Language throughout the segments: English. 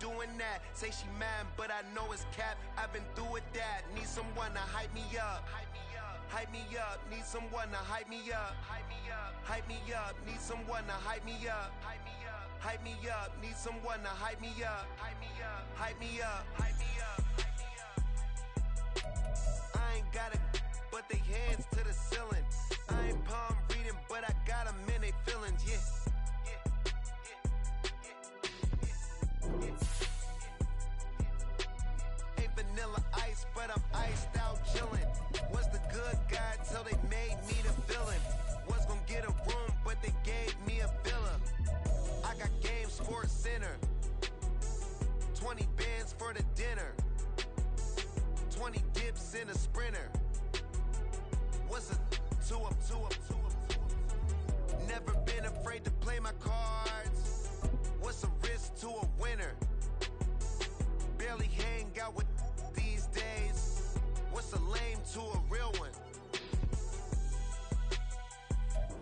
doing that. Say she mad, but I know it's cap. I've been through with that. Need someone to hype me up. Hype me up. Need someone to hype me up. Hype me up. Need someone to hype me up. Hype me up. Need someone to hype me up. Hype me up. Hype me up. I ain't got it, but they hands to the ceiling. I ain't palm reading, but I got them in they feelings. Yeah. Ain't vanilla ice, but I'm iced out chillin'. Was the good guy till they made me the villain. Was gonna get a room, but they gave me a villa. I got game Sports Center. 20 bands for the dinner. 20 dips in a sprinter. What's a two up? Never been afraid to play my cards. What's a risk to a winner? Barely hang out with these days. What's a lame to a real one?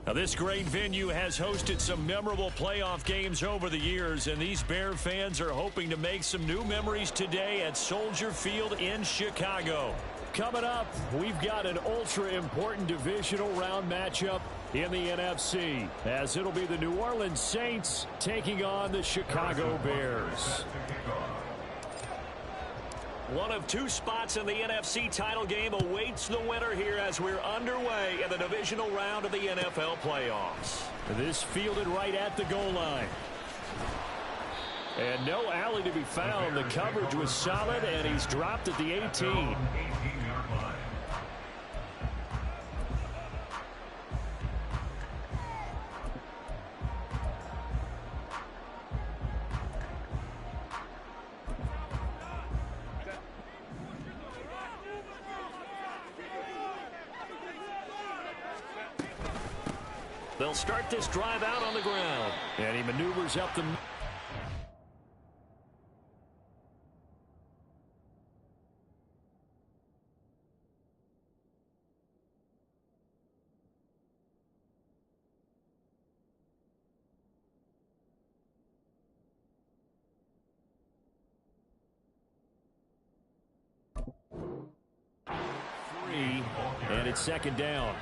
Now, this great venue has hosted some memorable playoff games over the years, and these Bear fans are hoping to make some new memories today at Soldier Field in Chicago. Coming up, we've got an ultra-important divisional round matchup in the NFC, as it'll be the New Orleans Saints taking on the Chicago Bears. One of two spots in the NFC title game awaits the winner here as we're underway in the divisional round of the NFL playoffs. This fielded right at the goal line. And no alley to be found. The coverage was solid, and he's dropped at the 18. They'll start this drive out on the ground. And he maneuvers up the... And it's second down.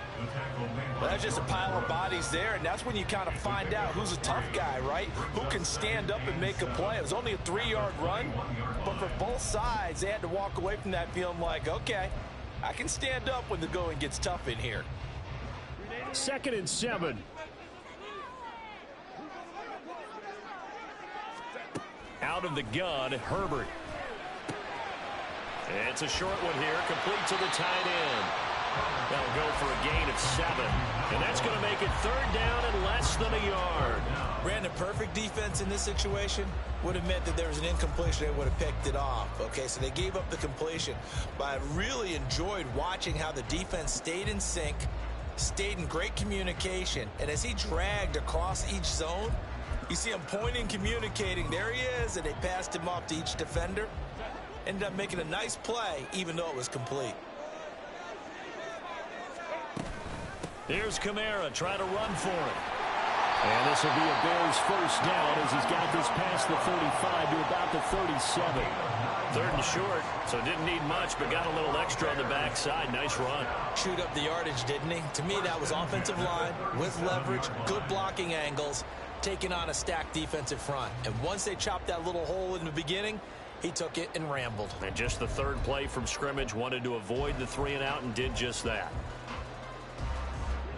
Well, that's just a pile of bodies there, and that's when you kind of find out who's a tough guy, right? Who can stand up and make a play. It was only a 3-yard run, but for both sides, they had to walk away from that feeling like, okay, I can stand up when the going gets tough in here. 2nd and 7. Out of the gun, Herbert. It's a short one here, complete to the tight end. That'll go for a gain of 7. And that's going to make it 3rd down and less than a yard. Brandon, perfect defense in this situation would have meant that there was an incompletion. They would have picked it off. Okay, so they gave up the completion. But I really enjoyed watching how the defense stayed in sync, stayed in great communication. And as he dragged across each zone, you see him pointing, communicating. There he is, and they passed him off to each defender. Ended up making a nice play, even though it was complete. Here's Kamara trying to run for it. And this will be a Bears first down as he's got this past the 35 to about the 37. 3rd and short, so didn't need much, but got a little extra on the backside. Nice run. Chewed up the yardage, didn't he? To me, that was offensive line with leverage, good blocking angles, taking on a stacked defensive front. And once they chopped that little hole in the beginning, he took it and rambled. And just the 3rd play from scrimmage, wanted to avoid the 3-and-out and did just that.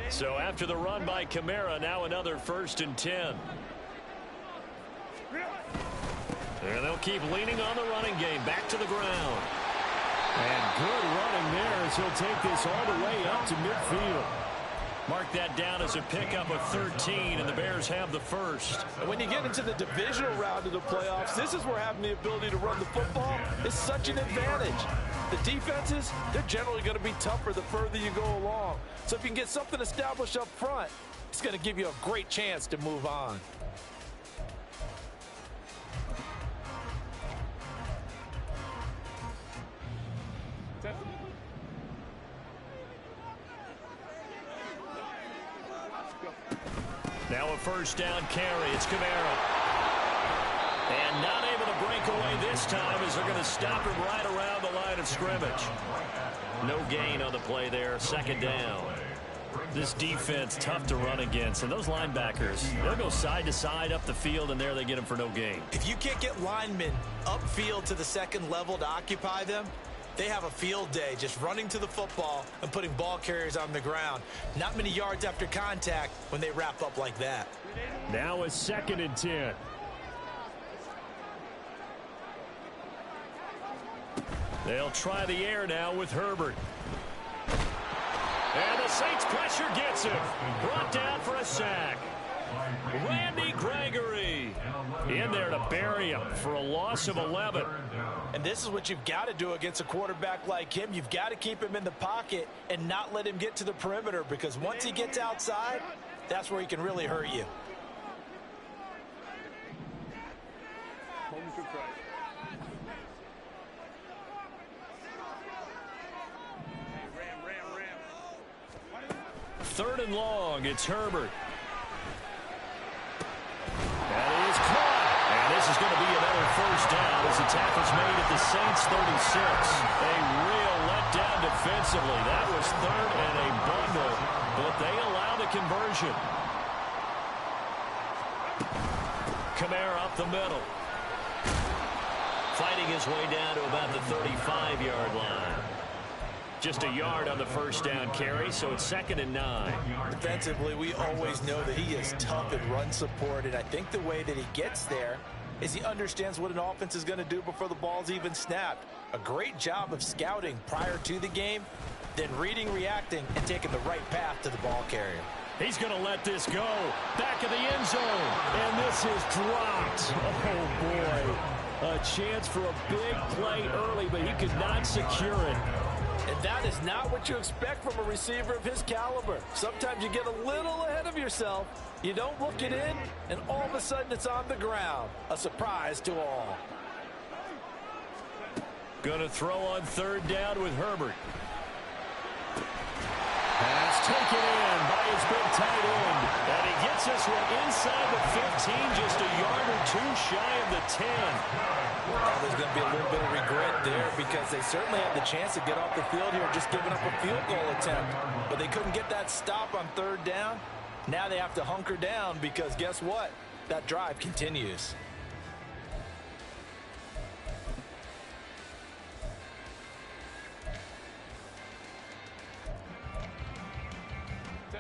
So after the run by Kamara, now another 1st and 10. And they'll keep leaning on the running game. Back to the ground. And good running there as he'll take this all the way up to midfield. Mark that down as a pickup of 13, and the Bears have the first. And when you get into the divisional round of the playoffs, this is where having the ability to run the football is such an advantage. The defenses, they're generally going to be tougher the further you go along. So if you can get something established up front, it's going to give you a great chance to move on. Now a 1st down carry. It's Kamara. And not able to break away this time as they're going to stop him right around the line of scrimmage. No gain on the play there. Second down. This defense tough to run against, and those linebackers, they'll go side to side up the field, and there they get them for no gain. If you can't get linemen upfield to the second level to occupy them, they have a field day just running to the football and putting ball carriers on the ground. Not many yards after contact when they wrap up like that. Now a 2nd and 10. They'll try the air now with Herbert. And the Saints pressure gets him. Brought down for a sack. Randy Gregory in there to bury him for a loss of 11. And this is what you've got to do against a quarterback like him. You've got to keep him in the pocket and not let him get to the perimeter, because once he gets outside, that's where he can really hurt you. Third and long, it's Herbert. That is caught. And this is going to be another first down as the tackle's made at the Saints 36. A real letdown defensively. That was third and a bundle, but they allow the conversion. Kamara up the middle. Fighting his way down to about the 35-yard line. Just a yard on the first down carry, so it's 2nd and 9. Defensively, we always know that he is tough in run support, and I think the way that he gets there is he understands what an offense is going to do before the ball's even snapped. A great job of scouting prior to the game, then reading, reacting, and taking the right path to the ball carrier. He's going to let this go. Back of the end zone, and this is dropped. Oh, boy. A chance for a big play early, but he could not secure it. And that is not what you expect from a receiver of his caliber. Sometimes you get a little ahead of yourself. You don't look it in, and all of a sudden it's on the ground. A surprise to all. Going to throw on third down with Herbert. Pass taken in by his big tight end. And he gets this one inside the 15, just a yard or two shy of the 10. Well, there's going to be a little bit of regret there, because they certainly had the chance to get off the field here, just giving up a field goal attempt. But they couldn't get that stop on third down. Now they have to hunker down, because guess what? That drive continues.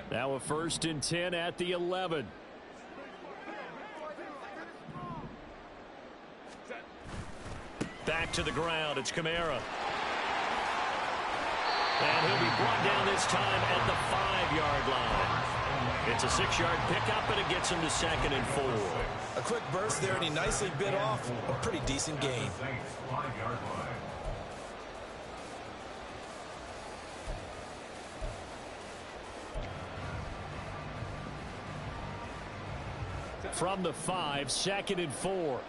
Now a 1st and 10 at the 11. Back to the ground. It's Kamara. And he'll be brought down this time at the 5-yard line. It's a 6-yard pickup, and it gets him to 2nd and 4. A quick burst there, and he nicely bit off a pretty decent gain. From the 5, 2nd and 4.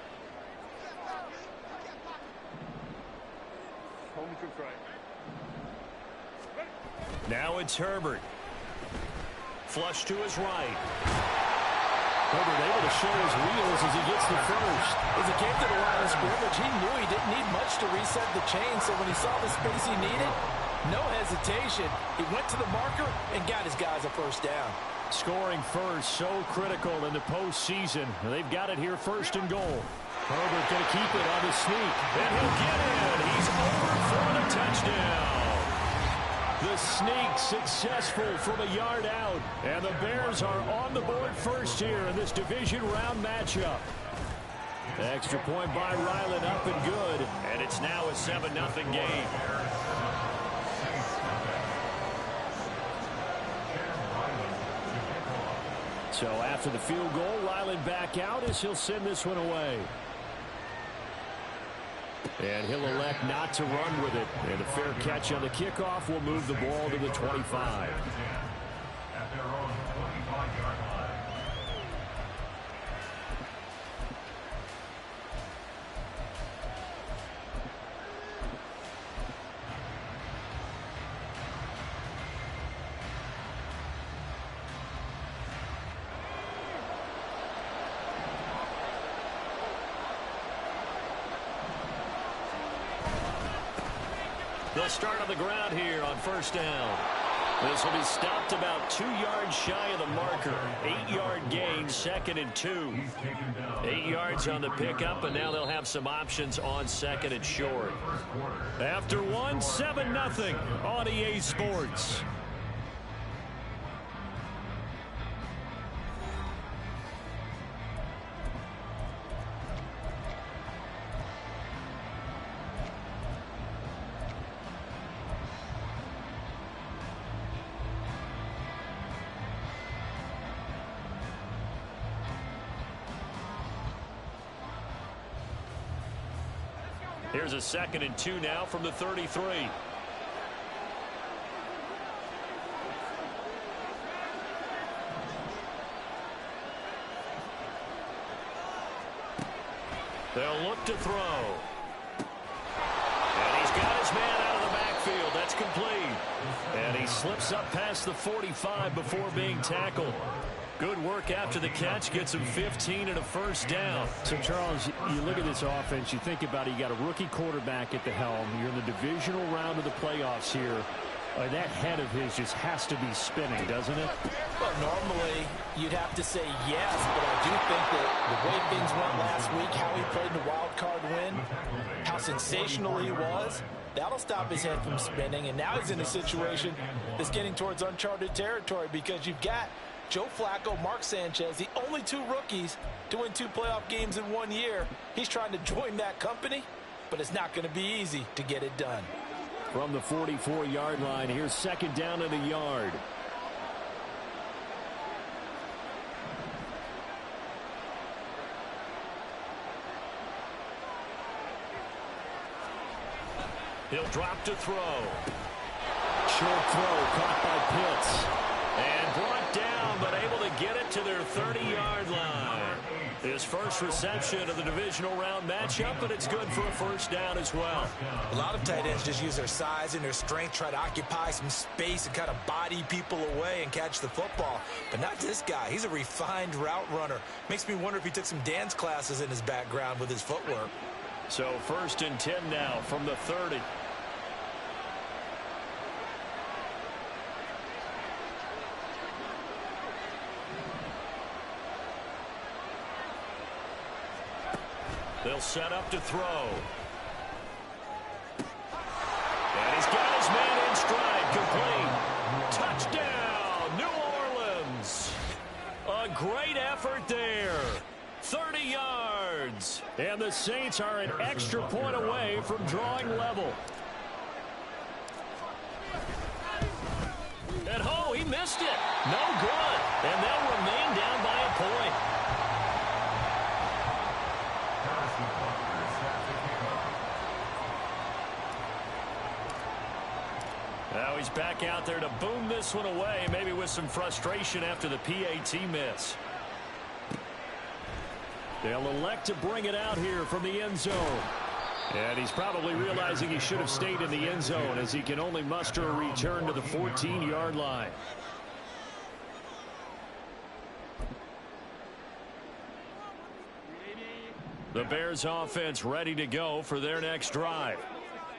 Now it's Herbert. Flush to his right. Herbert able to show his wheels as he gets the first. As he came to the line of scrimmage, he knew he didn't need much to reset the chain, so when he saw the space he needed, no hesitation. He went to the marker and got his guys a first down. Scoring first, so critical in the postseason. They've got it here, 1st and goal. Herbert going to keep it on the sneak. And he'll get it. He's over for the touchdown. The sneak successful from a yard out. And the Bears are on the board first here in this division round matchup. Extra point by Ryland, up and good. And it's now a 7-0 game. So after the field goal, Ryland back out as he'll send this one away. And he'll elect not to run with it. And a fair catch on the kickoff will move the ball to the 25. They'll start on the ground here on first down. This will be stopped about 2 yards shy of the marker. 8-yard gain, 2nd and 2. 8 yards on the pickup, and now they'll have some options on 2nd and short. After 1, 7-0 on EA Sports. Here's a 2nd and 2 now from the 33. They'll look to throw. And he's got his man out of the backfield. That's complete. And he slips up past the 45 before being tackled. Good work after the catch, gets him 15 and a first down. So, Charles, you look at this offense, you think about it, you got a rookie quarterback at the helm. You're in the divisional round of the playoffs here. That head of his just has to be spinning, doesn't it? Well, normally you'd have to say yes, but I do think that the way things went last week, how he played in the wild card win, how sensational he was, that'll stop his head from spinning. And now he's in a situation that's getting towards uncharted territory because you've got Joe Flacco, Mark Sanchez, the only 2 rookies to win 2 playoff games in 1 year. He's trying to join that company, but it's not going to be easy to get it done. From the 44-yard line, here's 2nd down and a yard. He'll drop to throw. Short throw caught by Pitts. And brought down, but able to get it to their 30-yard line. His first reception of the divisional round matchup, but it's good for a first down as well. A lot of tight ends just use their size and their strength, try to occupy some space and kind of body people away and catch the football. But not this guy. He's a refined route runner. Makes me wonder if he took some dance classes in his background with his footwork. So 1st and 10 now from the 30. They'll set up to throw. And he's got his man in stride, complete. Touchdown, New Orleans. A great effort there. 30 yards. And the Saints are an extra point away from drawing level. And oh, he missed it. No good. And they'll remain down by a point. Now he's back out there to boom this one away, maybe with some frustration after the PAT miss. They'll elect to bring it out here from the end zone. And he's probably realizing he should have stayed in the end zone as he can only muster a return to the 14-yard line. The Bears offense ready to go for their next drive.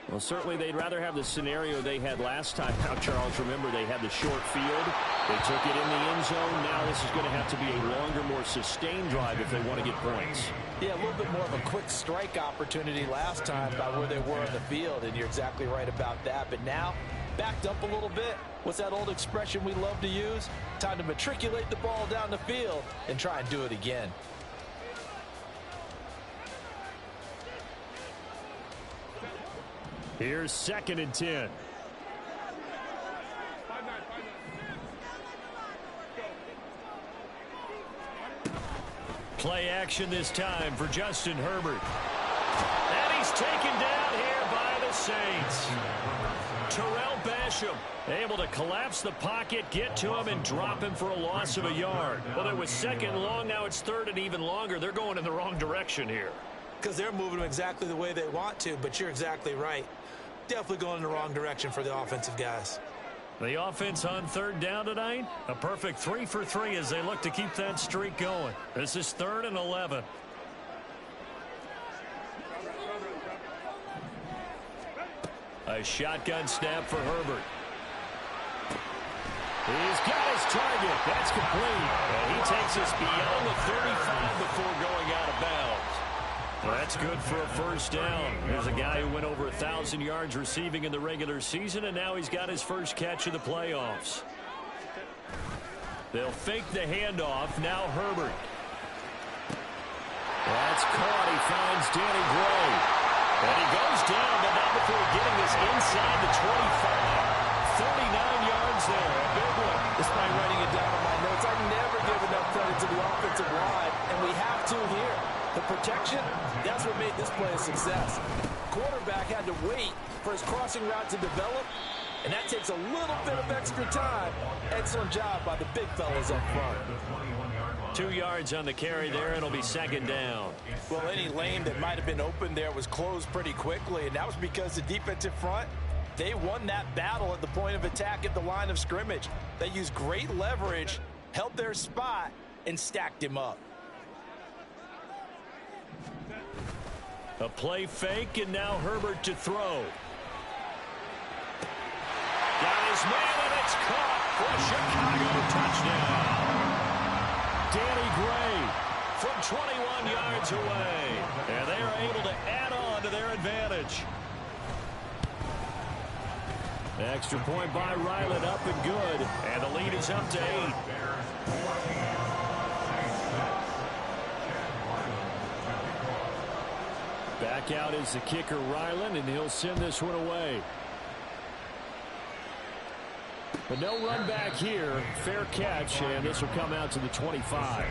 Well, certainly they'd rather have the scenario they had last time. Now, Charles, remember, they had the short field. They took it in the end zone. Now this is going to have to be a longer, more sustained drive if they want to get points. Yeah, a little bit more of a quick strike opportunity last time by where they were on the field, and you're exactly right about that. But now, backed up a little bit. What's that old expression we love to use? Time to matriculate the ball down the field and try and do it again. Here's 2nd and 10. Play action this time for Justin Herbert. And he's taken down here by the Saints. Terrell Basham able to collapse the pocket, get to him, and drop him for a loss of a yard. Well, it was 2nd long. Now it's 3rd and even longer. They're going in the wrong direction here. Because they're moving them exactly the way they want to, but you're exactly right. Definitely going in the wrong direction for the offensive guys. The offense on 3rd down tonight, a perfect 3 for 3 as they look to keep that streak going. This is 3rd and 11. A shotgun snap for Herbert. He's got his target. That's complete. And he takes us beyond the 35 before going out of bounds. Well, that's good for a first down. There's a guy who went over 1,000 yards receiving in the regular season, and now he's got his first catch of the playoffs. They'll fake the handoff. Now Herbert. That's caught. He finds Danny Gray. And he goes down, but not before getting this inside the 25. 39 yards there. A big one. Despite writing it down on my notes, I never give enough credit to the offensive line, and we have to here. The protection, that's what made this play a success. Quarterback had to wait for his crossing route to develop, and that takes a little bit of extra time. Excellent job by the big fellas up front. 2 yards on the carry there, and it'll be second down. Well, any lane that might have been open there was closed pretty quickly, and that was because the defensive front, they won that battle at the point of attack at the line of scrimmage. They used great leverage, held their spot, and stacked him up. A play fake, and now Herbert to throw. Got his man, and it's caught for a Chicago touchdown. Danny Gray from 21 yards away. And they are able to add on to their advantage. Extra point by Ryland, up and good. And the lead is up to 8. Back out is the kicker, Ryland, and he'll send this one away. But no run back here. Fair catch, and this will come out to the 25.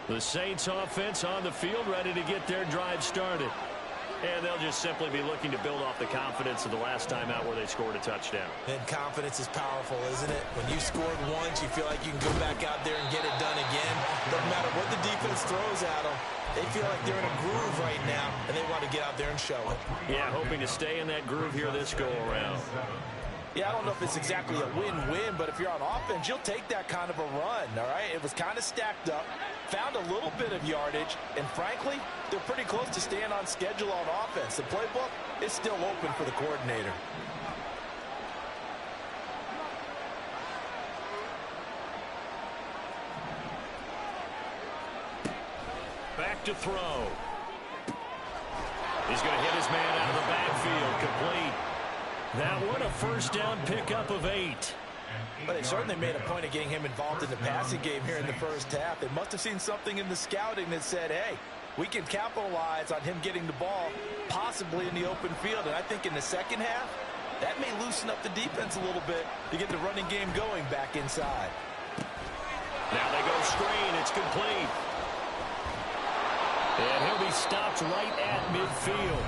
The Saints offense on the field, ready to get their drive started. And they'll just simply be looking to build off the confidence of the last time out where they scored a touchdown. And confidence is powerful, isn't it? When you scored once, you feel like you can go back out there and get it done again. Doesn't matter what the defense throws at them. They feel like they're in a groove right now, and they want to get out there and show it. Yeah, hoping to stay in that groove here this go-around. Yeah, I don't know if it's exactly a win-win, but if you're on offense, you'll take that kind of a run, all right? It was kind of stacked up, found a little bit of yardage, and frankly, they're pretty close to staying on schedule on offense. The playbook is still open for the coordinator. Back to throw. He's going to hit his man out of the backfield, complete. That one a first down pickup of 8. But they certainly made a point of getting him involved in the passing game here in the first half. They must have seen something in the scouting that said, hey, we can capitalize on him getting the ball possibly in the open field. And I think in the second half, that may loosen up the defense a little bit to get the running game going back inside. Now they go screen. It's complete. And he'll be stopped right at midfield.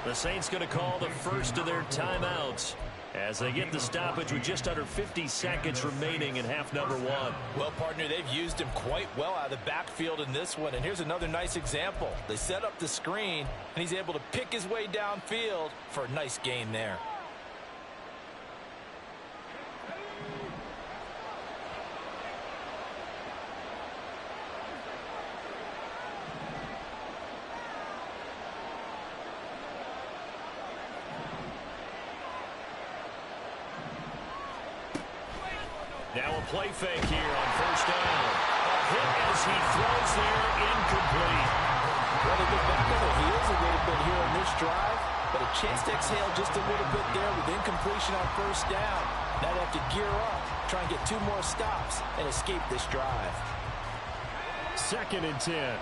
The Saints going to call the first of their timeouts as they get the stoppage with just under 50 seconds remaining in half number 1. Well, partner, they've used him quite well out of the backfield in this one. And here's another nice example. They set up the screen, and he's able to pick his way downfield for a nice gain there. Now a play fake here on first down. A hit as he throws there, incomplete. Well, they get back on their heels a little bit here on this drive, but a chance to exhale just a little bit there with incompletion on first down. Now they have to gear up, try and get 2 more stops, and escape this drive. 2nd and 10.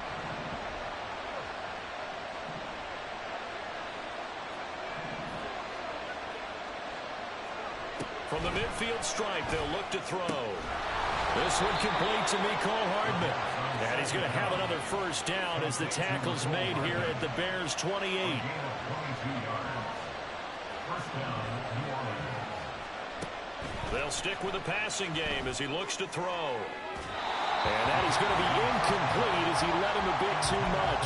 From the midfield stripe, they'll look to throw. This one complete to Mecole Hardman. And he's going to have another first down as the tackle's made here at the Bears' 28. They'll stick with the passing game as he looks to throw. And that is going to be incomplete as he led him a bit too much.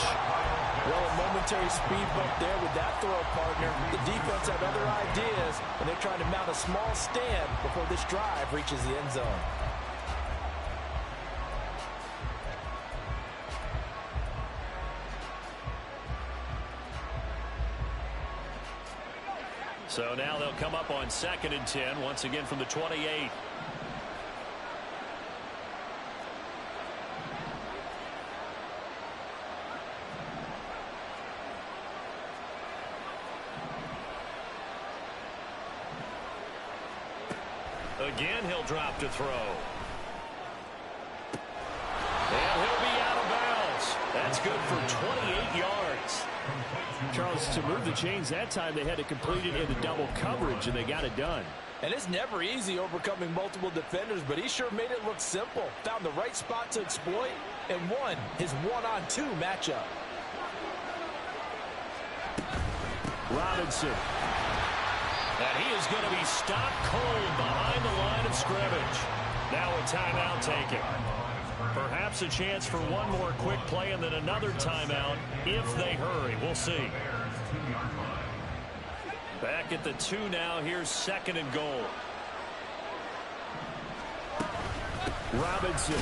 Well, a momentary speed bump there with that throw partner. The defense had other ideas, and they're trying to mount a small stand before this drive reaches the end zone. So now they'll come up on 2nd and 10, once again from the 28. Again, he'll drop to throw. And he'll be out of bounds. That's good for 28 yards. Charles, to move the chains that time, they had to complete it in the double coverage, and they got it done. And it's never easy overcoming multiple defenders, but he sure made it look simple. Found the right spot to exploit and won his one-on-two matchup. Robinson. And he is going to be stopped cold behind the line of scrimmage. Now a timeout taken. Perhaps a chance for one more quick play and then another timeout if they hurry. We'll see. Back at the 2 now. Here's 2nd and goal. Robinson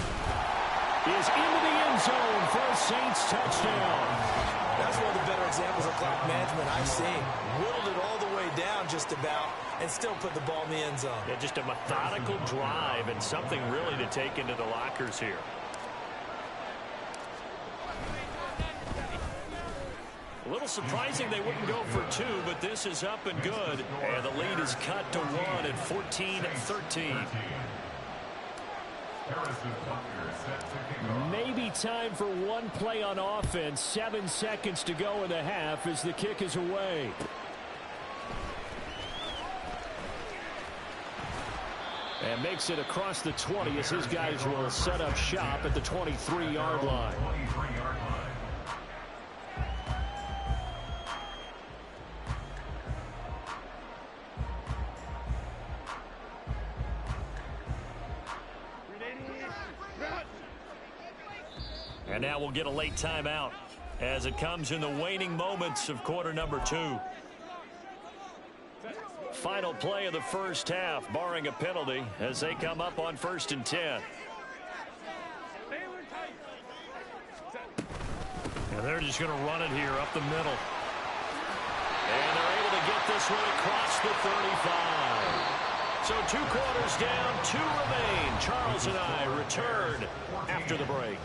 is into the end zone for a Saints touchdown. That's one of the better examples of clock management I've seen. Whittled it all the way down just about and still put the ball in the end zone. Yeah, just a methodical drive and something really to take into the lockers here. A little surprising they wouldn't go for 2, but this is up and good. And the lead is cut to 1 at 14-13. Maybe time for one play on offense. 7 seconds to go in the half as the kick is away. And makes it across the 20 as his guys will set up shop at the 23-yard line. And now we'll get a late timeout as it comes in the waning moments of quarter number 2. Final play of the first half, barring a penalty, as they come up on 1st and 10. And they're just going to run it here up the middle. And they're able to get this one across the 35. So 2 quarters down, 2 remain. Charles and I return after the break.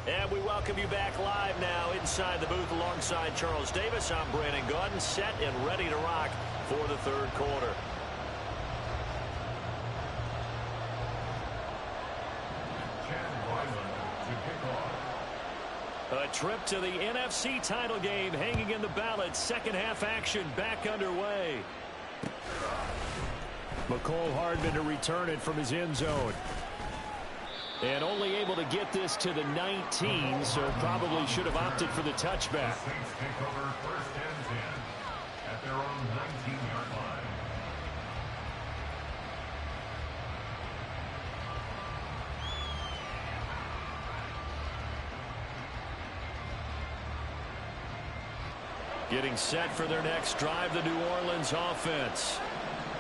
And we welcome you back live now inside the booth alongside Charles Davis. I'm Brandon Gaudin, set and ready to rock for the 3rd quarter. A trip to the NFC title game hanging in the balance. Second half action back underway. McCole Hardman to return it from his end zone. And only able to get this to the 19, so probably should have opted for the touchback. Getting set for their next drive, the New Orleans offense.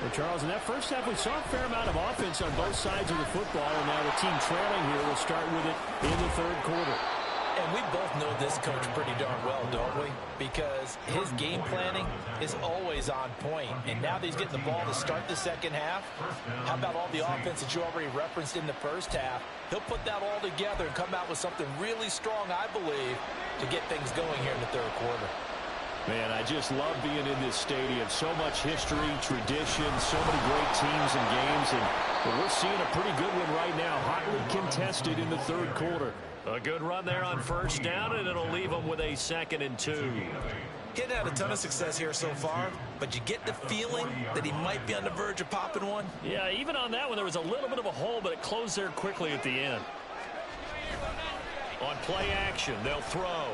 Well, Charles, in that first half, we saw a fair amount of offense on both sides of the football, and now the team trailing here will start with it in the 3rd quarter. And we both know this coach pretty darn well, don't we? Because his game planning is always on point. And now that he's getting the ball to start the second half, how about all the offense that you already referenced in the first half? He'll put that all together and come out with something really strong, I believe, to get things going here in the 3rd quarter. Man, I just love being in this stadium. So much history, tradition, so many great teams and games. And we're seeing a pretty good one right now, hotly contested in the 3rd quarter. A good run there on 1st down, and it'll leave them with a 2nd and 2. He hadn't had a ton of success here so far, but you get the feeling that he might be on the verge of popping one. Yeah, even on that one, there was a little bit of a hole, but it closed there quickly at the end. On play action, they'll throw.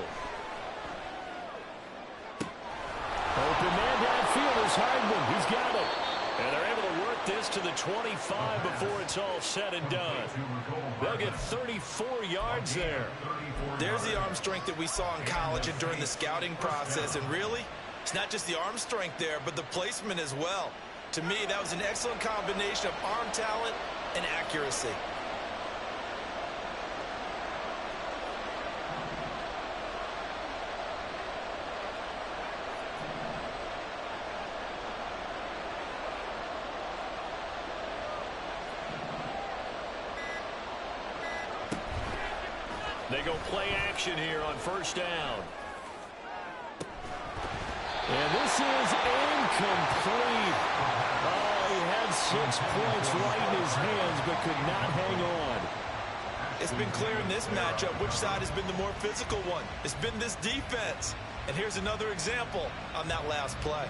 Open man downfield is Hardman. He's got it. And they're able to get this to the 25 before it's all said and done. They'll get 34 yards there. There's the arm strength that we saw in college and during the scouting process. And really, it's not just the arm strength there, but the placement as well. To me, that was an excellent combination of arm talent and accuracy. They go play action here on first down. And this is incomplete. Oh, he had 6 points right in his hands, but could not hang on. It's been clear in this matchup which side has been the more physical one. It's been this defense. And here's another example on that last play.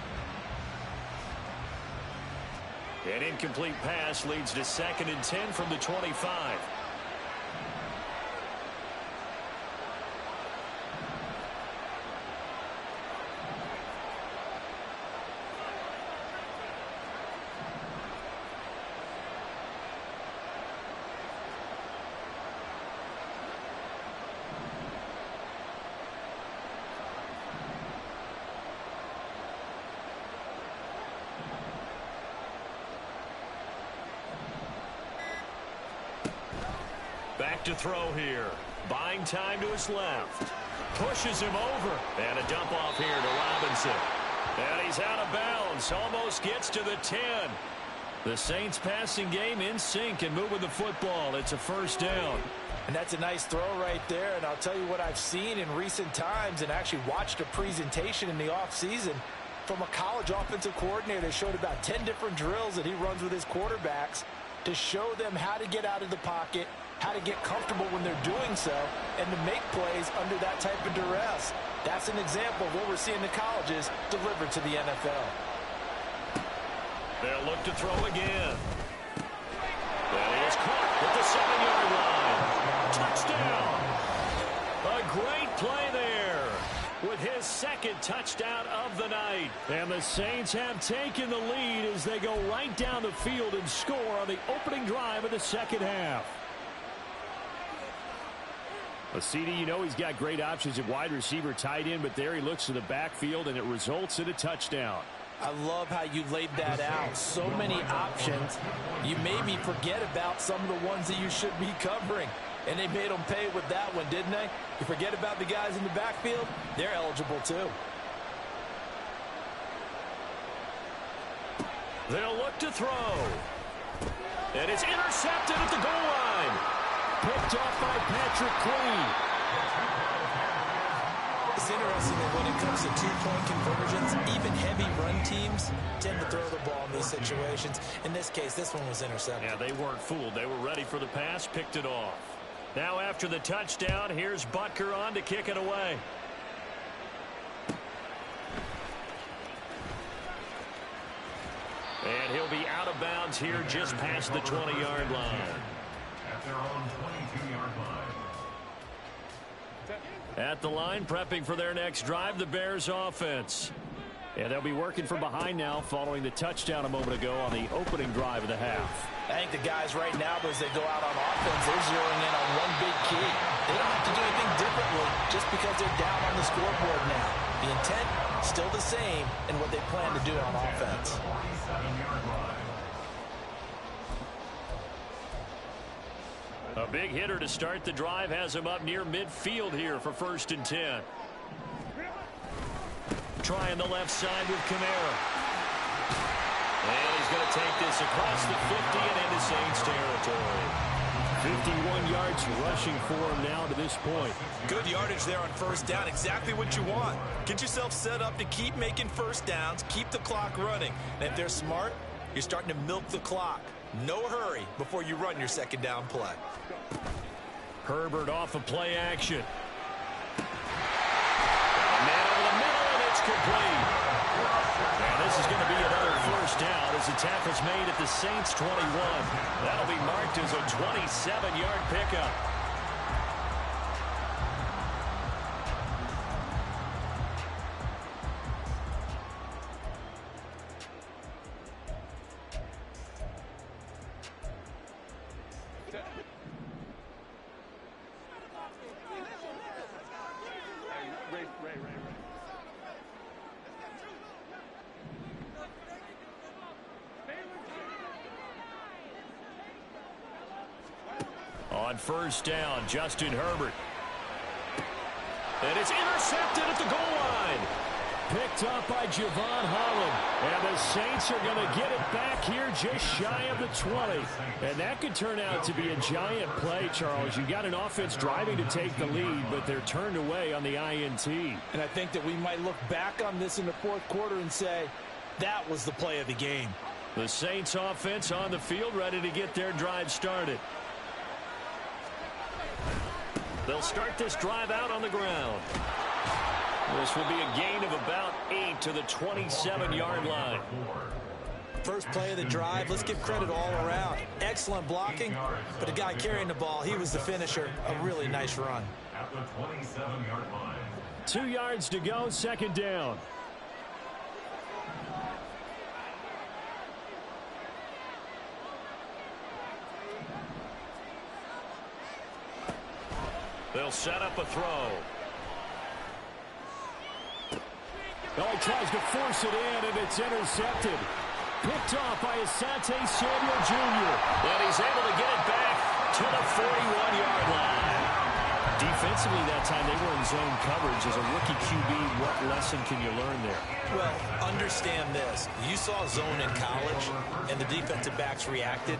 An incomplete pass leads to 2nd and 10 from the 25. Back to throw here. Buying time to his left. Pushes him over. And a dump off here to Robinson. And he's out of bounds. Almost gets to the 10. The Saints passing game in sync and moving the football. It's a first down. And that's a nice throw right there. And I'll tell you what I've seen in recent times and actually watched a presentation in the offseason from a college offensive coordinator that showed about 10 different drills that he runs with his quarterbacks to show them how to get out of the pocket, how to get comfortable when they're doing so, and to make plays under that type of duress. That's an example of what we're seeing the colleges delivered to the NFL. They'll look to throw again. That is caught at the 7-yard line. Touchdown! A great play there with his 2nd touchdown of the night. And the Saints have taken the lead as they go right down the field and score on the opening drive of the 2nd half. A CD, you know he's got great options at wide receiver, tight end, but there he looks to the backfield, and it results in a touchdown. I love how you laid that out. So many options. You made me forget about some of the ones that you should be covering. And they made them pay with that one, didn't they? You forget about the guys in the backfield? They're eligible too. They'll look to throw. And it's intercepted at the goal line. Picked off by Patrick Queen. It's interesting that when it comes to 2-point conversions, even heavy run teams tend to throw the ball in these situations. In this case, this one was intercepted. Yeah, they weren't fooled. They were ready for the pass, picked it off. Now after the touchdown, here's Butker on to kick it away. And he'll be out of bounds here just past the 20-yard line. At their own 22-yard line. At the line, prepping for their next drive, the Bears offense. And they'll be working from behind now following the touchdown a moment ago on the opening drive of the half. I think the guys right now, as they go out on offense, they're zeroing in on one big key. They don't have to do anything differently just because they're down on the scoreboard now. The intent, still the same in what they plan to do on offense. A big hitter to start the drive has him up near midfield here for 1st and 10. Trying the left side with Kamara. And he's going to take this across the 50 and into Saints territory. 51 yards rushing for him now to this point. Good yardage there on first down. Exactly what you want. Get yourself set up to keep making first downs, keep the clock running. And if they're smart, you're starting to milk the clock. No hurry before you run your 2nd down play. Herbert off of play action. Man over the middle, and it's complete. And this is going to be another first down as the tackle's made at the Saints 21. That'll be marked as a 27-yard pickup. On first down, Justin Herbert. And it's intercepted at the goal line. Picked up by Javon Holland. And the Saints are going to get it back here just shy of the 20. And that could turn out to be a giant play, Charles. You got an offense driving to take the lead, but they're turned away on the INT. And I think that we might look back on this in the fourth quarter and say, that was the play of the game. The Saints offense on the field, ready to get their drive started. They'll start this drive out on the ground. This will be a gain of about 8 to the 27-yard line. First play of the drive, let's give credit all around. Excellent blocking, but the guy carrying the ball, he was the finisher. A really nice run. At the 27-yard line. 2 yards to go, second down. They'll set up a throw. Oh, he tries to force it in, and it's intercepted. Picked off by Asante Samuel Jr. And he's able to get it back to the 41-yard line. Defensively that time, they were in zone coverage. As a rookie QB, what lesson can you learn there? Well, understand this. You saw zone in college, and the defensive backs reacted,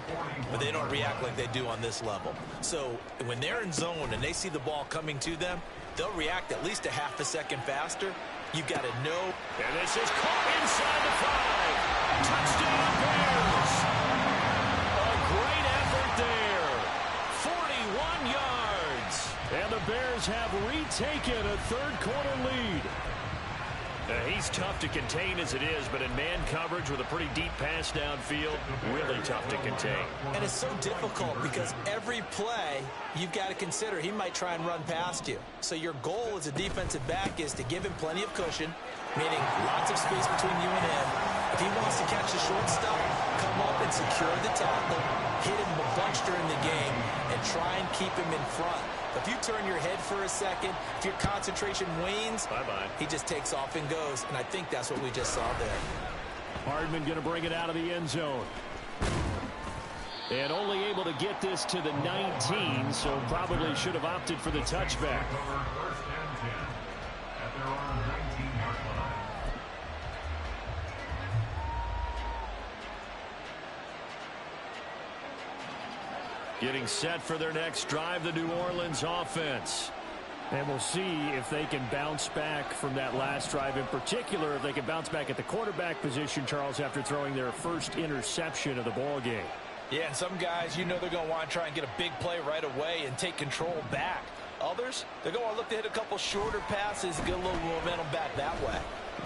but they don't react like they do on this level. So when they're in zone and they see the ball coming to them, they'll react at least a half a second faster. You've got to know. And this is caught inside the 5. Touchdown Bears. A great effort there. 41 yards. And the Bears have retaken a third-quarter lead. He's tough to contain as it is, but in man coverage with a pretty deep pass downfield, really tough to contain. And it's so difficult because every play you've got to consider he might try and run past you. So your goal as a defensive back is to give him plenty of cushion, meaning lots of space between you and him. If he wants to catch the short stuff, come up and secure the tackle, hit him a bunch during the game, and try and keep him in front. If you turn your head for a second, if your concentration wanes, he just takes off and goes. And I think that's what we just saw there. Hardman going to bring it out of the end zone. And only able to get this to the 19, so probably should have opted for the touchback. First and 10 at their own 19-yard line. Getting set for their next drive, the New Orleans offense. And we'll see if they can bounce back from that last drive, in particular, if they can bounce back at the quarterback position, Charles, after throwing their first interception of the ball game. Yeah, and some guys, you know they're going to want to try and get a big play right away and take control back. Others, they're going to look to hit a couple shorter passes and get a little momentum back that way.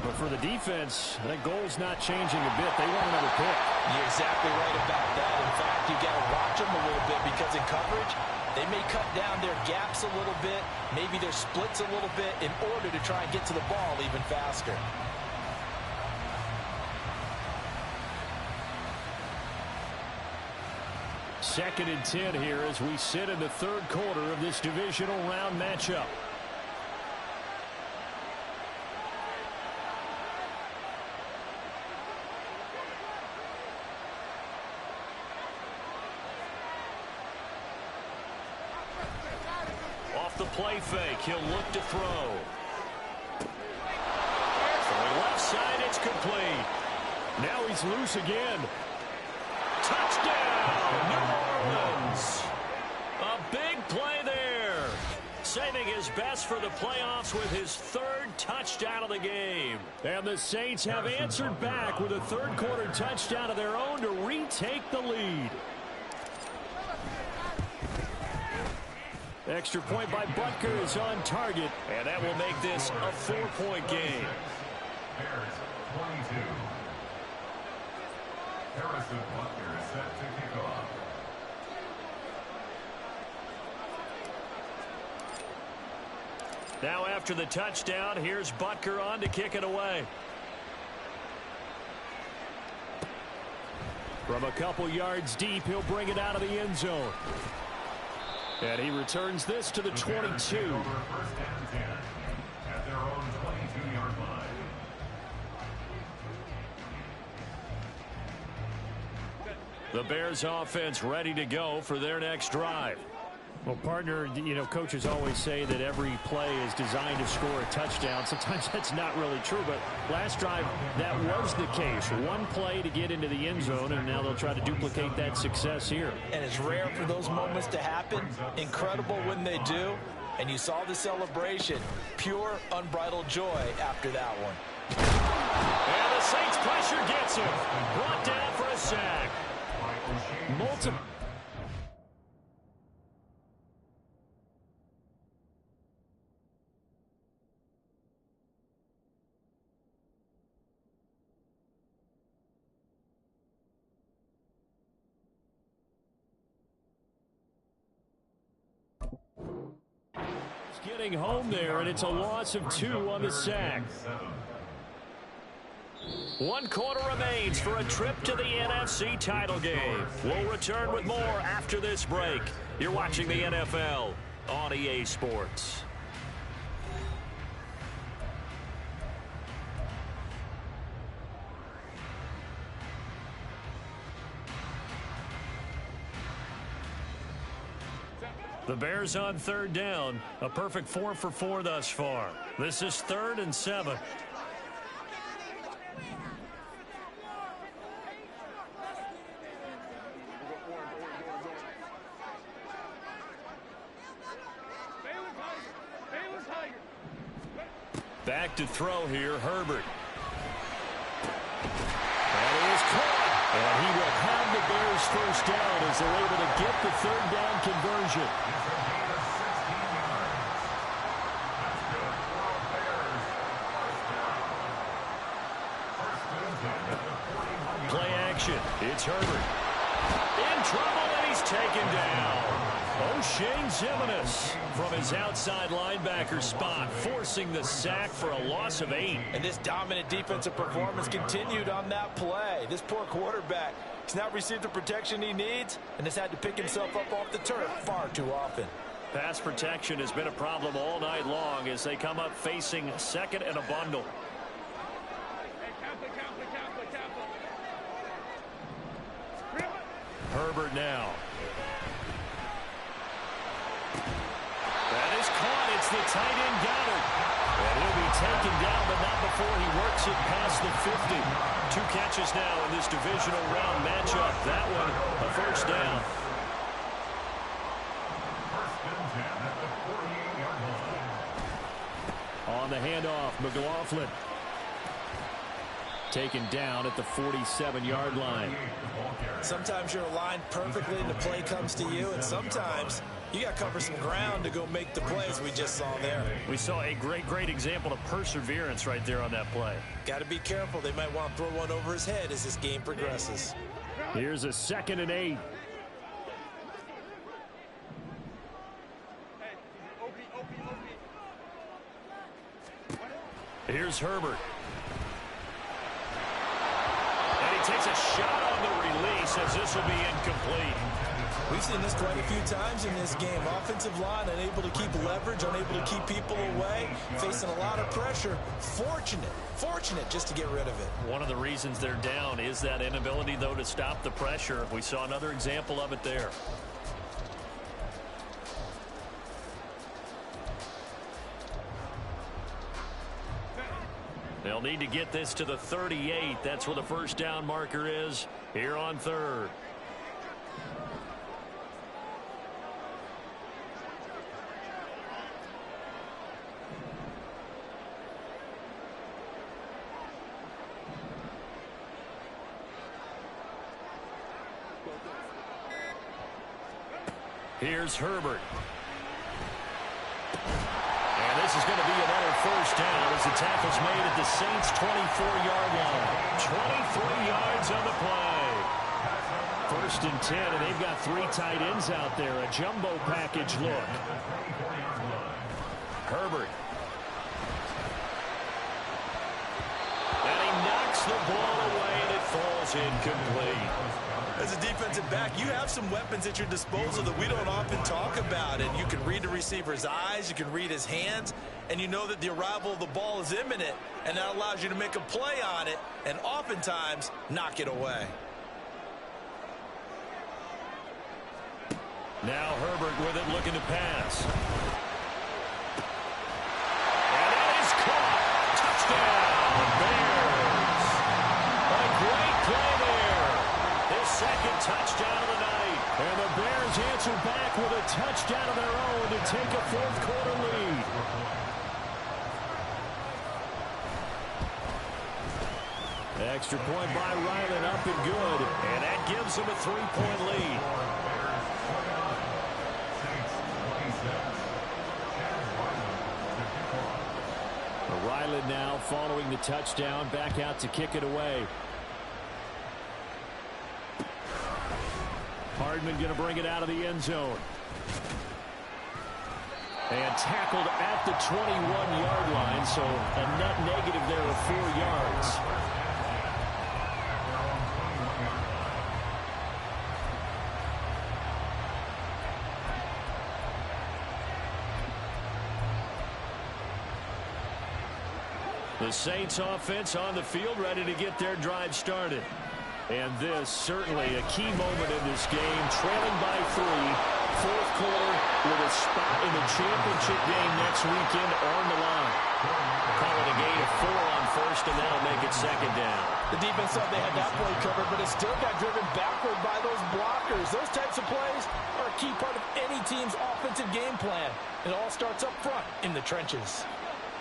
But for the defense, that goal's not changing a bit. They want another pick. You're exactly right about that. In fact, you got to watch them a little bit because in coverage, they may cut down their gaps a little bit, maybe their splits a little bit in order to try and get to the ball even faster. Second and 10 here as we sit in the third quarter of this divisional round matchup. Off the play fake, he'll look to throw. Throwing left side, it's complete. Now he's loose again. Touchdown, New Orleans. A big play there. Saving his best for the playoffs with his third touchdown of the game. And the Saints have answered back with a third quarter touchdown of their own to retake the lead. Extra point by Butker is on target. And that will make this a 4-point game. Bears 22. Harrison Butker is set to kick off. Now after the touchdown, here's Butker on to kick it away. From a couple yards deep, he'll bring it out of the end zone. And he returns this to the 22. First and 10 at their own 22-yard line. The Bears offense ready to go for their next drive. Well, partner, you know, coaches always say that every play is designed to score a touchdown. Sometimes that's not really true, but last drive, that was the case. One play to get into the end zone, and now they'll try to duplicate that success here. And it's rare for those moments to happen. Incredible when they do. And you saw the celebration. Pure, unbridled joy after that one. And the Saints pressure gets him. Brought down for a sack. Multiple. Getting home there, and it's a loss of 2 on the sack. 1 quarter remains for a trip to the NFC title game. We'll return with more after this break. You're watching the NFL on EA Sports. The Bears on 3rd down. A perfect 4 for 4 thus far. This is 3rd and 7. Back to throw here, Herbert. That is caught. And he will have the Bears first down as they're able to get the 3rd down conversion. Play action. It's Herbert. In trouble, and he's taken down. O'Shane Zimenez from his outside linebacker spot, forcing the sack for a loss of 8. And this dominant defensive performance continued on that play. This poor quarterback, he's not received the protection he needs and has had to pick himself up off the turf far too often. Pass protection has been a problem all night long as they come up facing 2nd and a bundle. Herbert now. That is caught. It's the tight end Goddard. And he'll be taken down, but not before he works it past the 50. 2 catches now in this divisional round matchup. That one, a first down. First and 10 at the 48-yard line. On the handoff, McLaughlin. Taken down at the 47-yard line. Sometimes you're aligned perfectly and the play comes to you, and sometimes you got to cover some ground to go make the plays we just saw there. We saw a great example of perseverance right there on that play. Got to be careful. They might want to throw one over his head as this game progresses. Here's a 2nd and 8. Here's Herbert. Takes a shot on the release as this will be incomplete. We've seen this quite a few times in this game. Offensive line unable to keep leverage, unable to keep people away, facing a lot of pressure. Fortunate just to get rid of it. One of the reasons they're down is that inability, though, to stop the pressure. We saw another example of it there. They'll need to get this to the 38. That's where the first down marker is here on 3rd. Here's Herbert. And this is going to be another first down as the tackle's made at the Saints' 24-yard line. 23 yards on the play. 1st and 10, and they've got 3 tight ends out there. A jumbo package look. Herbert. And he knocks the ball away, and it falls incomplete. As a defensive back, you have some weapons at your disposal that we don't often talk about. And you can read the receiver's eyes, you can read his hands, and you know that the arrival of the ball is imminent, and that allows you to make a play on it and oftentimes knock it away. Now Herbert with it, looking to pass. And it is caught. Touchdown, Bears. A great play there. His second touchdown of the night. And the Bears answer back with a touchdown of their own to take a fourth quarter lead. Extra point by Ryland, up and good. And that gives him a 3-point lead. Ryland now following the touchdown, back out to kick it away. Hardman going to bring it out of the end zone. And tackled at the 21-yard line, so a net negative there of 4 yards. The Saints offense on the field, ready to get their drive started. And this certainly a key moment in this game, trailing by 3, fourth quarter with a spot in the championship game next weekend on the line. Call it a gain of 4 on first, and that'll make it second down. The defense thought they had that play covered, but it still got driven backward by those blockers. Those types of plays are a key part of any team's offensive game plan. It all starts up front in the trenches.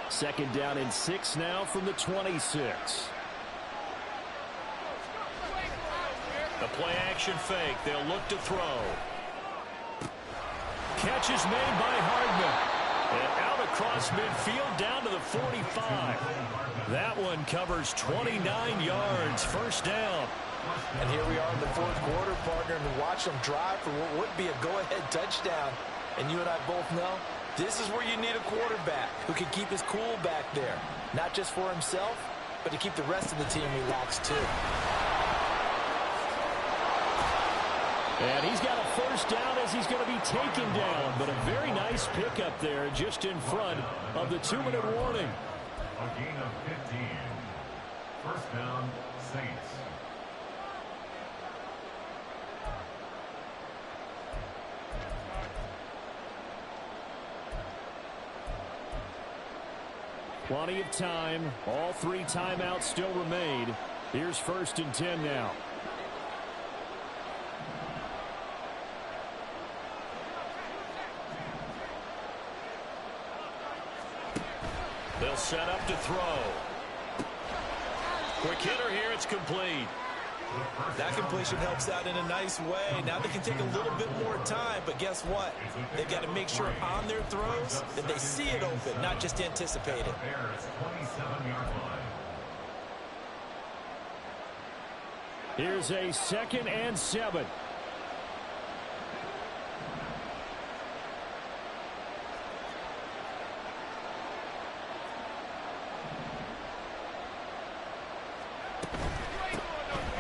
Second down and 6 now from the 26. The play action fake. They'll look to throw. Catch is made by Hardman. And out across midfield down to the 45. That one covers 29 yards. First down. And here we are in the fourth quarter, partner, and watch them drive for what would be a go-ahead touchdown. And you and I both know this is where you need a quarterback who can keep his cool back there. Not just for himself, but to keep the rest of the team relaxed too. And he's got a first down as he's going to be taken down. But a very nice pickup there just in front of the 2-minute warning. A gain of 15. First down, Saints. Plenty of time. All 3 timeouts still remain. Here's 1st and 10 now. They'll set up to throw. Quick hitter here. It's complete. That completion helps out in a nice way. Now they can take a little bit more time, but guess what? They've got to make sure on their throws that they see it open, not just anticipate it. Here's a 2nd and 7.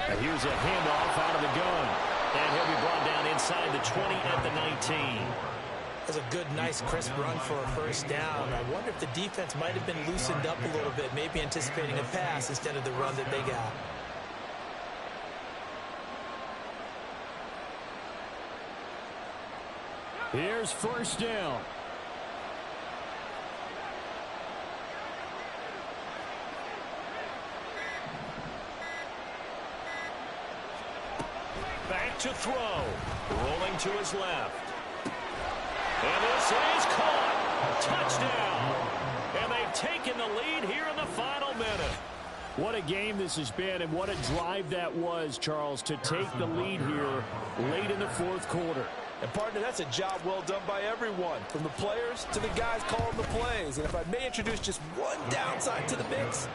And here's a handoff out of the gun. And he'll be brought down inside the 20 at the 19. That's a good, nice, crisp run for a first down. I wonder if the defense might have been loosened up a little bit, maybe anticipating a pass instead of the run that they got. Here's first down. Back to throw. Rolling to his left. And this is caught. Touchdown. And they've taken the lead here in the final minute. What a game this has been, and what a drive that was, Charles, to take the lead here late in the fourth quarter. And, partner, that's a job well done by everyone, from the players to the guys calling the plays. And if I may introduce just one downside to the mix,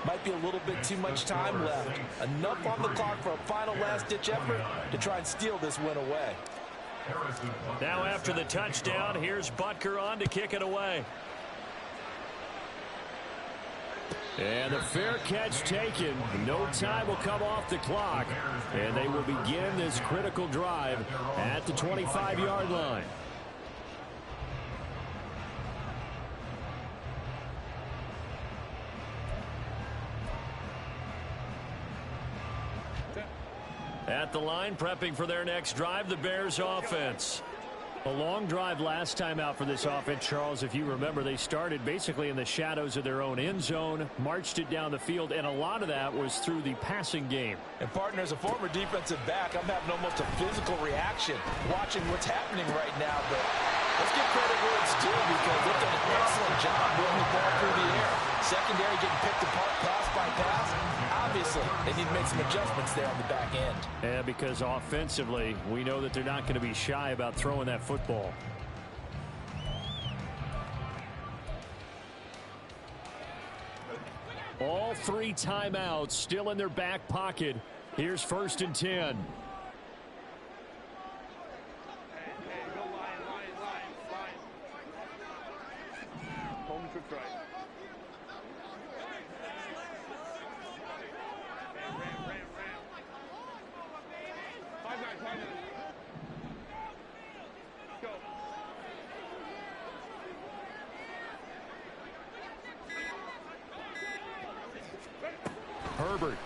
might be a little bit too much time left. Enough on the clock for a final last-ditch effort to try and steal this win away. Now after the touchdown, here's Butker on to kick it away. And the fair catch taken. No time will come off the clock. And they will begin this critical drive at the 25-yard line. At the line, prepping for their next drive, the Bears offense. A long drive last time out for this offense, Charles. If you remember, they started basically in the shadows of their own end zone, marched it down the field, and a lot of that was through the passing game. And, partner, as a former defensive back, I'm having almost a physical reaction watching what's happening right now. But let's give credit where it's due because they've done an excellent job moving the ball through the air. Secondary getting picked apart pass by pass. Obviously, they need to make some adjustments there on the back end. Yeah, because offensively, we know that they're not going to be shy about throwing that football. All three timeouts still in their back pocket. Here's 1st and 10. Herbert.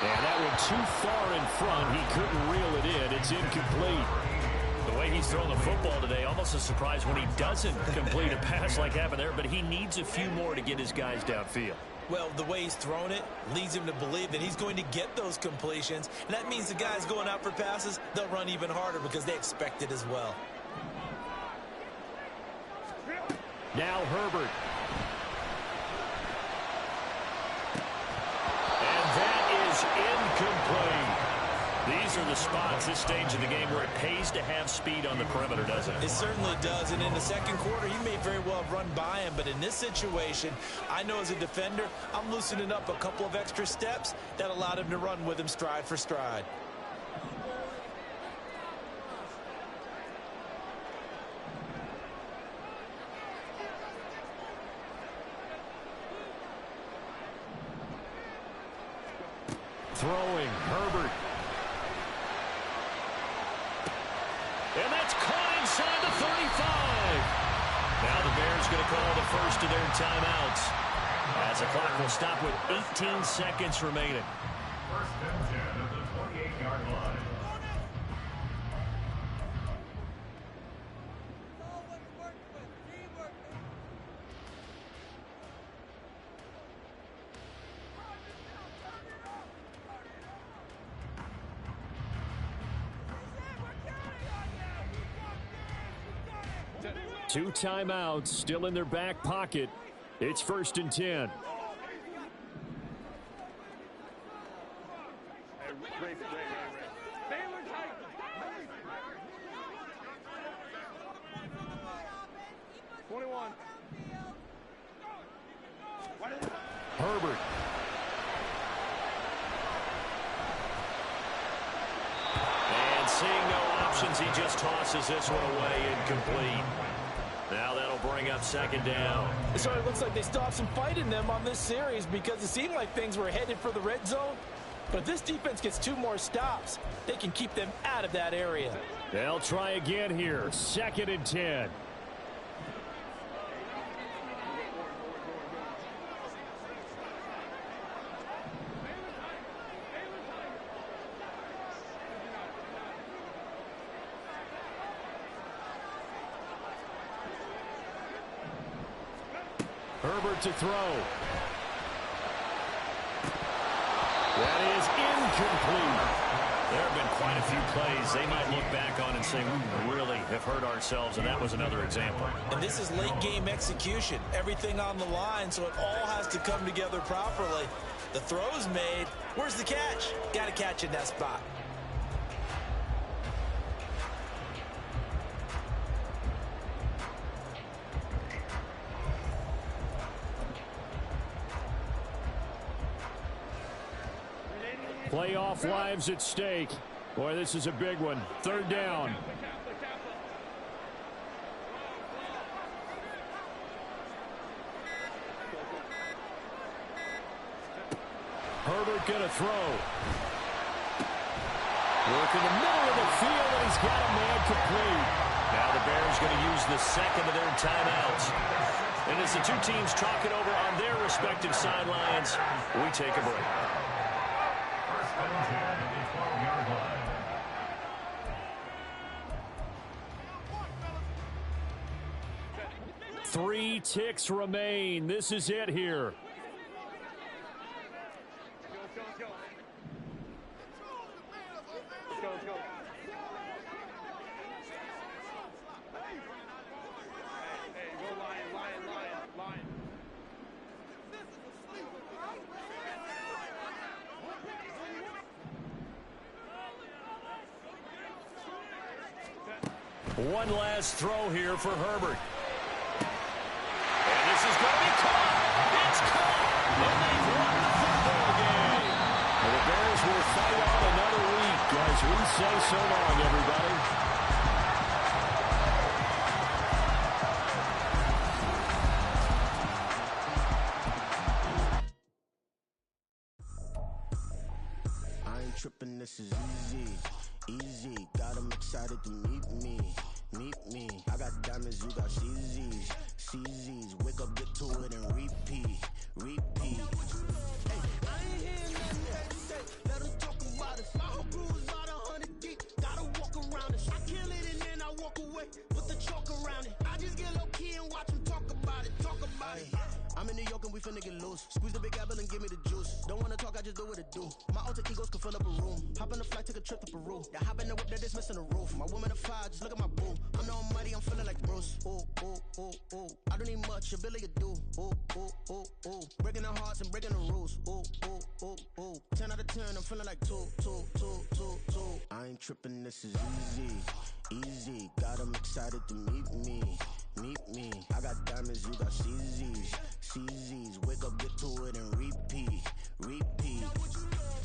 And that went too far in front. He couldn't reel it in. It's incomplete. The way he's throwing the football today, almost a surprise when he doesn't complete a pass like happened there, but he needs a few more to get his guys downfield. Well, the way he's thrown it leads him to believe that he's going to get those completions. And that means the guys going out for passes, they'll run even harder because they expect it as well. Now Herbert. Incomplete. These are the spots, this stage of the game, where it pays to have speed on the perimeter, doesn't it? It certainly does, and in the second quarter, he may very well have run by him, but in this situation, I know as a defender, I'm loosening up a couple of extra steps that allowed him to run with him stride for stride. Throwing, Herbert. And that's caught inside the 35. Now the Bears going to call the first of their timeouts, as the clock will stop with 18 seconds remaining. 1st and 10 at the 28-yard line. Two timeouts still in their back pocket. It's 1st and 10. Herbert. And seeing no options, he just tosses this one away, incomplete. Now that'll bring up 2nd down. So it looks like they still have some fight in them on this series because it seemed like things were headed for the red zone. But if this defense gets 2 more stops, they can keep them out of that area. They'll try again here. 2nd and 10. Herbert to throw. That is incomplete. There have been quite a few plays they might look back on and say, we really have hurt ourselves, and that was another example. And this is late game execution. Everything on the line, so it all has to come together properly. The throw's made. Where's the catch? Got to catch in that spot. Playoff lives at stake. Boy, this is a big one. 3rd down. Herbert going to throw. Work in the middle of the field, and he's got a man complete. Now the Bears going to use the second of their timeouts. And as the two teams talk it over on their respective sidelines, we take a break. First and 10 at the 12-yard line. Three ticks remain. This is it here. One last throw here for Herbert. And this is going to be caught. It's caught. And they've won the football game. And the Bears will fight on another week as we say so long, everybody. I ain't tripping, this is easy. Easy, got 'em excited to meet me. Meet me. I got diamonds, you got CZs. CZs, wake up, get to it, and repeat. Repeat. Hey, I ain't hearing nothing they had to say. Let 'em talk about us. My whole crew is about 100 deep. Gotta walk around us. I kill it and then I walk away. Put the chalk around it. I just get low key and watch 'em talk about it. Talk about it. I'm in New York and we finna get loose. Squeeze the big apple and give me the juice. Don't wanna talk, I just do what it do. My alter egos can fill up a room. Hop on the flight, take a trip to Peru. Yeah, hop in the whip, that is missing the roof. My woman a fire, just look at my boo. I'm the almighty, I'm feeling like Bruce. Ooh, ooh, ooh, ooh. I don't need much, ability to do. Ooh, ooh, ooh, ooh. Breaking the hearts and breaking the rules. Ooh, ooh, ooh, ooh. 10 out of 10, I'm feeling like 2, 2, 2, 2, 2. I ain't tripping, this is easy. Easy, got 'em excited to meet me. Meet me. I got diamonds, you got CZs. CZs, wake up, get to it, and repeat. Repeat.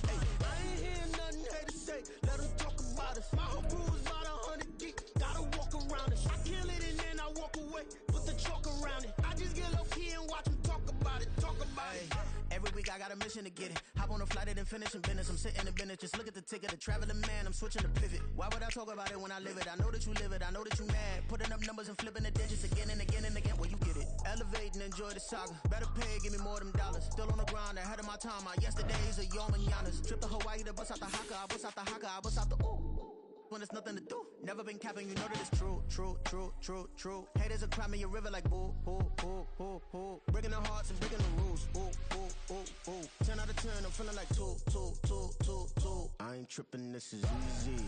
Hey, I ain't hearing nothing they to say. Let 'em talk about us. My whole crew is about 100 deep. Gotta walk around us. I kill it and then I walk away. Put the chalk around it. I just get low key and watch 'em talk about it. Talk about it. Every week I got a mission to get it. Hop on a flight and then finish in business. I'm sitting in business, just look at the ticket. A traveling man, I'm switching to pivot. Why would I talk about it when I live it? I know that you live it, I know that you mad. Putting up numbers and flipping the digits again and again and again. Well, you get it. Elevate and enjoy the saga. Better pay, give me more of them dollars. Still on the grind, ahead of my time. My yesterdays are your mananas. Trip to Hawaii to bust out the haka. I bust out the haka, I bust out the ooh. When there's nothing to do. Never been capping, you know that it's true, true, true, true, true. Haters are climbing your river like boo, boo, boo, boo, boo. Breaking the hearts and breaking the rules. Ooh, ooh, ooh, ooh. 10 out of 10, I'm feeling like 2, 2, 2, 2, 2. I ain't tripping, this is easy.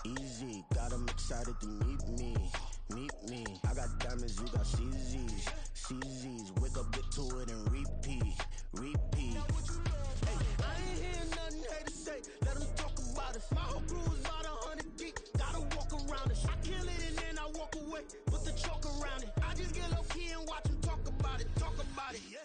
Easy, got 'em excited to meet me. Meet me. I got diamonds, you got CZs. CZs, wake up, get to it, and repeat. Repeat. Hey, I ain't hearing nothing they to say. Let 'em talk about us. My whole crew is about 100 deep. Gotta walk around us. I kill it and then I walk away. Put the chalk around it. I just get low key and watch 'em talk about it. Talk about it. Yeah.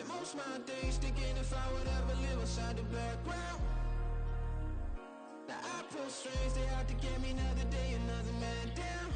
Most my days thinking if I would ever live inside the background. Now I pull strings, they out to get me another day, another man down.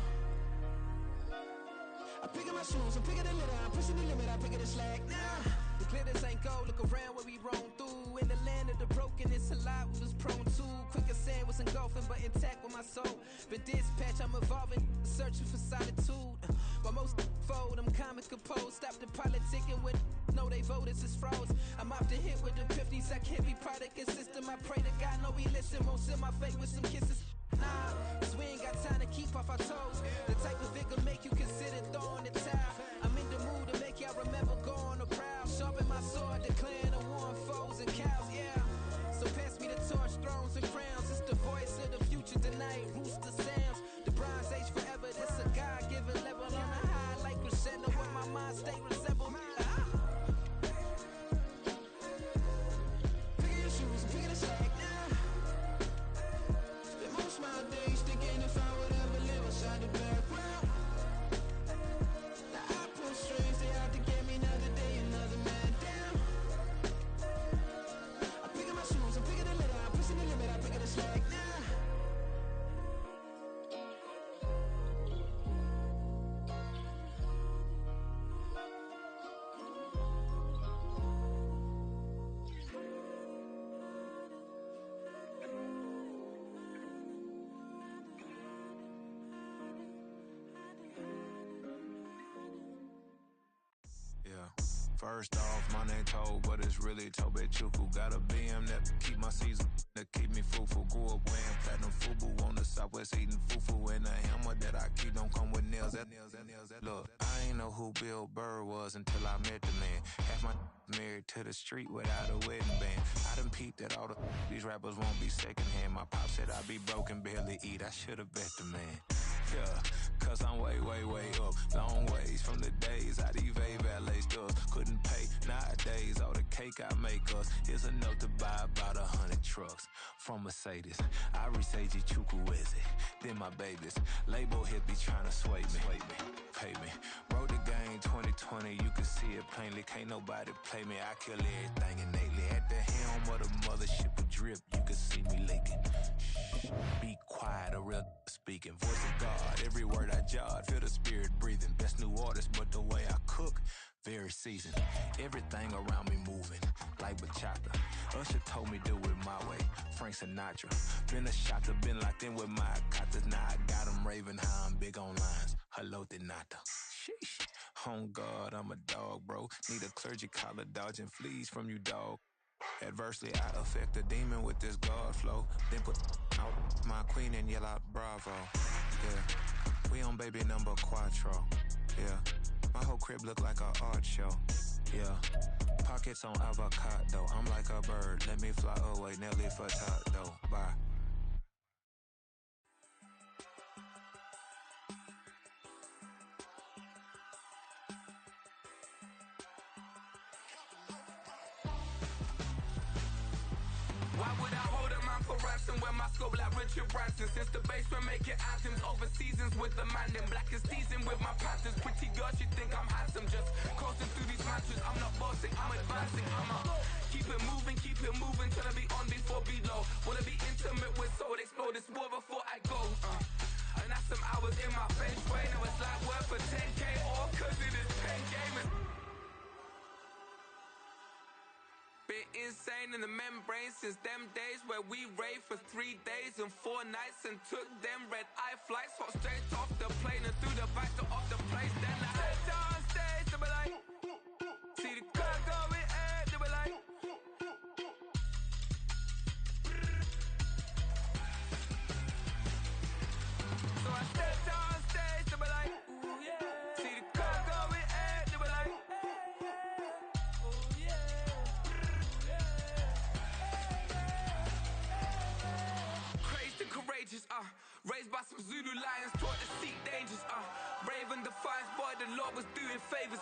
I'm picking my shoes, I'm picking the litter, I'm pushing the limit, I'm picking the slack now. The glitters ain't gold, look around where we roam through. In the land of the broken, it's a lot we was prone to. Quicker sand was engulfing, but intact with my soul. Been dispatched, I'm evolving, searching for solitude. While most fold, I'm comic composed. Stop the politicking with no, they voters is froze. I'm off the hit with the 50s, I can't be product and system. I pray to God, no, we listen. Won't send my fate with some kisses. Nah, cause we ain't got time to keep off our toes. The type of vigor make you consider throwing the towel. I'm in the mood to make y'all remember going to proud. Sharpen my sword, declaring the war on foes and cows, yeah. So pass me the torch, thrones and crowns. It's the voice of the future tonight, rooster sounds. The Bronze Age forever, this a God-given level. On a high like crescendo, where my mind stay resembled. Pick your shoes and pick the slack now. Spend most of my days thinking if I would ever live inside the background. Now I pull strings, they out to get me another day, another man down. I'm picking my shoes, I'm picking the litter, I'm pushing the limit, I'm picking the slack now. Yeah. First off, my name Toad, but it's really Tobe Chuku. Got a BM that keep my season, that keep me fufu. Grew up wearing platinum fubu on the southwest eating fufu. And a hammer that I keep don't come with nails. Look, I ain't know who Bill Burr was until I met the man. Half my married to the street without a wedding band. I done peeped that all these rappers won't be secondhand. My pop said I'd be broken, barely eat. I should've bet the man. Yeah, cause I'm way, way, way up. Long ways from the days I evade valet stores. Couldn't pay nowadays. All the cake I make us is enough to buy about 100 trucks from Mercedes. I resage Chukwueze, then my babies. Label hit be trying to sway me. Pay me. Wrote the game 2020, you can see it plainly. Can't nobody play me. I kill everything innately. At the helm of the mothership with drip, you can see me leaking. Shh, be quiet, a real speaking. Voice of God, every word I jot. Feel the spirit breathing. Best new artist, but the way I cook, very seasoned. Everything around me moving, like bachata. Usher told me do it my way. Frank Sinatra. Been a shotter, been locked in with my katas. Now I got them raving how I'm big on lines. Hello, Denata. Sheesh. On God, I'm a dog, bro. Need a clergy collar, dodging fleas from you, dog. Adversely, I affect a demon with this God flow. Then put out my queen and yell out bravo. Yeah, we on baby number quattro. Yeah, my whole crib look like an art show. Yeah, pockets on avocado. I'm like a bird, let me fly away. Nelly Furtado, bye. Why would I hold a man for ransom when my scope like Richard Branson? Since the basement making anthems over seasons with the man, then black is seasoned with my Panthers. Pretty girl, she think I'm handsome, just coasting through these mantras. I'm not bossing, I'm advancing, keep it moving, trying to be on before below. Wanna be intimate with soul, explore this war before I go. And that's some hours in my feng shui. Now it's like work for 10K, all cause it is pen gaming. Been insane in the membrane since them days where we raved for 3 days and 4 nights and took them red eye flights, hot straight off the plane and through the back door of the place. Then I head down stage, they were like, see the crowd going ahead, they were like, so I stepped on stage, they were like, ooh yeah, see the crowd going ahead, they were like, ooh yeah. Crazed and courageous, raised by some Zulu lions, taught to seek dangers, brave and defiant, boy, the Lord was doing favors,